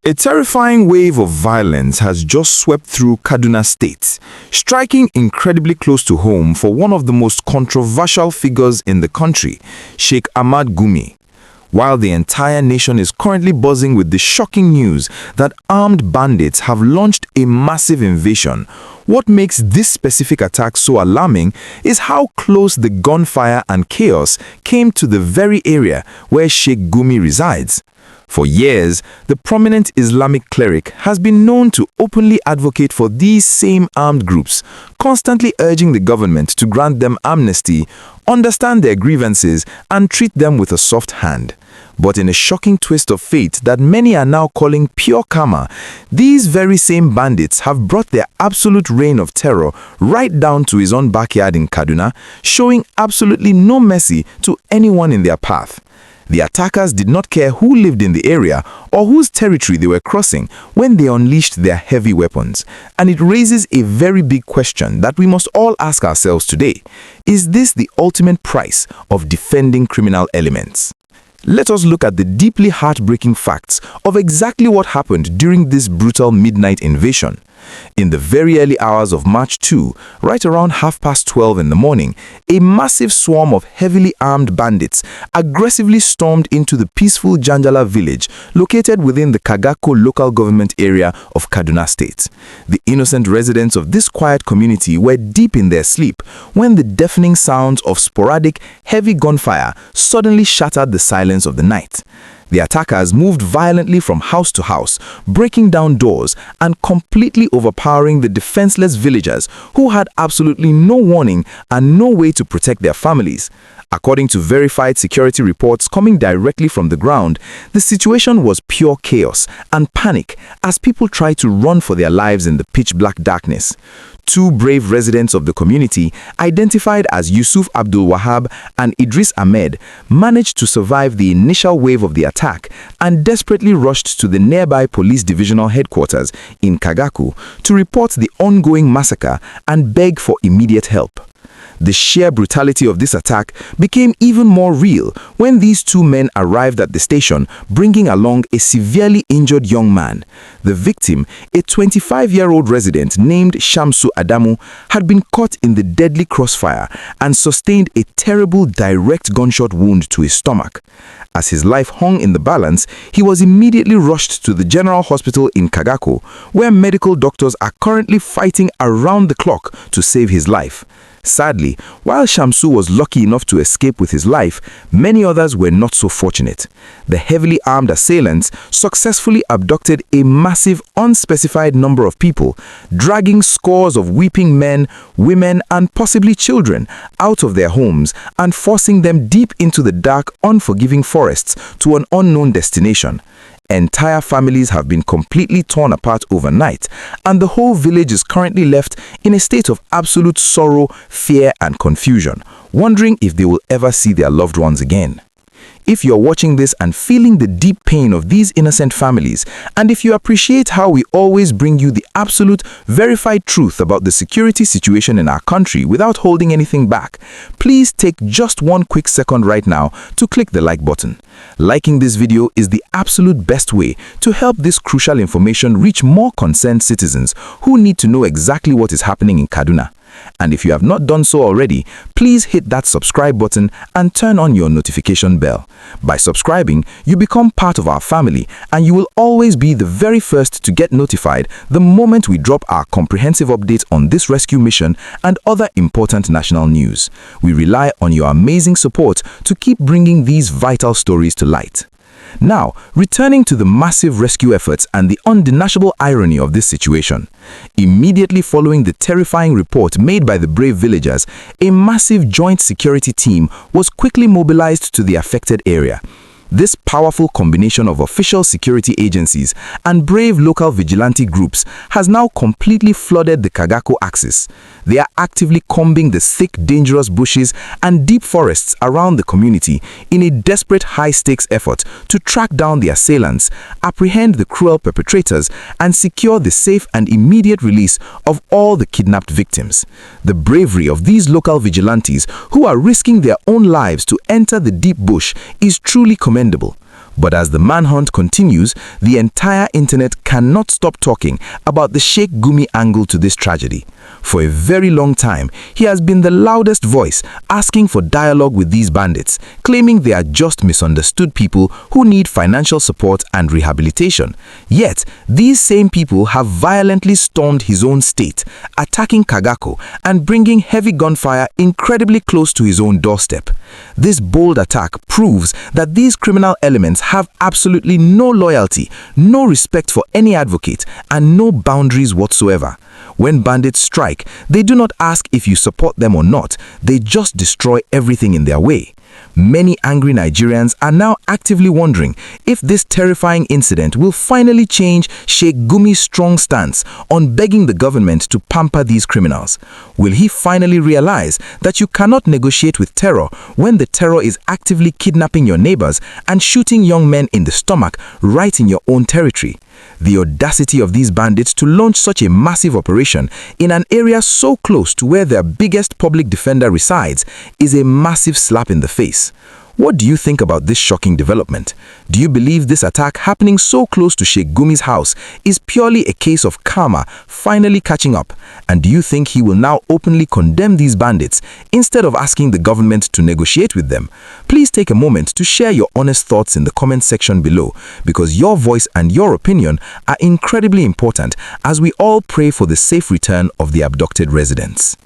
A terrifying wave of violence has just swept through Kaduna State, striking incredibly close to home for one of the most controversial figures in the country, Sheikh Ahmad Gumi. While the entire nation is currently buzzing with the shocking news that armed bandits have launched a massive invasion, what makes this specific attack so alarming is how close the gunfire and chaos came to the very area where Sheikh Gumi resides. For years, the prominent Islamic cleric has been known to openly advocate for these same armed groups, constantly urging the government to grant them amnesty, understand their grievances, and treat them with a soft hand. But in a shocking twist of fate that many are now calling pure karma, these very same bandits have brought their absolute reign of terror right down to his own backyard in Kaduna, showing absolutely no mercy to anyone in their path. The attackers did not care who lived in the area or whose territory they were crossing when they unleashed their heavy weapons. And it raises a very big question that we must all ask ourselves today. Is this the ultimate price of defending criminal elements? Let us look at the deeply heartbreaking facts of exactly what happened during this brutal midnight invasion. In the very early hours of March 2, right around 12:30 in the morning, a massive swarm of heavily armed bandits aggressively stormed into the peaceful Janjala Village located within the Kagarko local government area of Kaduna State. The innocent residents of this quiet community were deep in their sleep when the deafening sounds of sporadic, heavy gunfire suddenly shattered the silence of the night. The attackers moved violently from house to house, breaking down doors and completely overpowering the defenseless villagers who had absolutely no warning and no way to protect their families. According to verified security reports coming directly from the ground, the situation was pure chaos and panic as people tried to run for their lives in the pitch-black darkness. Two brave residents of the community, identified as Yusuf Abdul Wahab and Idris Ahmed, managed to survive the initial wave of the attack and desperately rushed to the nearby police divisional headquarters in Kagarko to report the ongoing massacre and beg for immediate help. The sheer brutality of this attack became even more real when these two men arrived at the station bringing along a severely injured young man. The victim, a 25-year-old resident named Shamsu Adamu, had been caught in the deadly crossfire and sustained a terrible direct gunshot wound to his stomach. As his life hung in the balance, he was immediately rushed to the General Hospital in Kagarko, where medical doctors are currently fighting around the clock to save his life. Sadly, while Shamsu was lucky enough to escape with his life, many others were not so fortunate. The heavily armed assailants successfully abducted a massive unspecified number of people, dragging scores of weeping men, women, and possibly children out of their homes and forcing them deep into the dark, unforgiving forests to an unknown destination. Entire families have been completely torn apart overnight, and the whole village is currently left in a state of absolute sorrow, fear, and confusion, wondering if they will ever see their loved ones again. If you're watching this and feeling the deep pain of these innocent families, and if you appreciate how we always bring you the absolute, verified truth about the security situation in our country without holding anything back, please take just one quick second right now to click the like button. Liking this video is the absolute best way to help this crucial information reach more concerned citizens who need to know exactly what is happening in Kaduna. And if you have not done so already, please hit that subscribe button and turn on your notification bell. By subscribing, you become part of our family and you will always be the very first to get notified the moment we drop our comprehensive update on this rescue mission and other important national news. We rely on your amazing support to keep bringing these vital stories to light. Now, returning to the massive rescue efforts and the undeniable irony of this situation. Immediately following the terrifying report made by the brave villagers, a massive joint security team was quickly mobilized to the affected area. This powerful combination of official security agencies and brave local vigilante groups has now completely flooded the Kagarko axis. They are actively combing the thick, dangerous bushes and deep forests around the community in a desperate high-stakes effort to track down the assailants, apprehend the cruel perpetrators, and secure the safe and immediate release of all the kidnapped victims. The bravery of these local vigilantes who are risking their own lives to enter the deep bush is truly commendable. But as the manhunt continues, the entire internet cannot stop talking about the Sheikh Gumi angle to this tragedy. For a very long time, he has been the loudest voice asking for dialogue with these bandits, claiming they are just misunderstood people who need financial support and rehabilitation. Yet, these same people have violently stormed his own state, attacking Kagarko and bringing heavy gunfire incredibly close to his own doorstep. This bold attack proves that these criminal elements have absolutely no loyalty, no respect for any advocate, and no boundaries whatsoever. When bandits strike, they do not ask if you support them or not, they just destroy everything in their way. Many angry Nigerians are now actively wondering if this terrifying incident will finally change Sheikh Gumi's strong stance on begging the government to pamper these criminals. Will he finally realize that you cannot negotiate with terror when the terror is actively kidnapping your neighbors and shooting young men in the stomach right in your own territory? The audacity of these bandits to launch such a massive operation in an area so close to where their biggest public defender resides is a massive slap in the face. What do you think about this shocking development? Do you believe this attack happening so close to Sheikh Gumi's house is purely a case of karma finally catching up? And do you think he will now openly condemn these bandits instead of asking the government to negotiate with them? Please take a moment to share your honest thoughts in the comment section below, because your voice and your opinion are incredibly important as we all pray for the safe return of the abducted residents.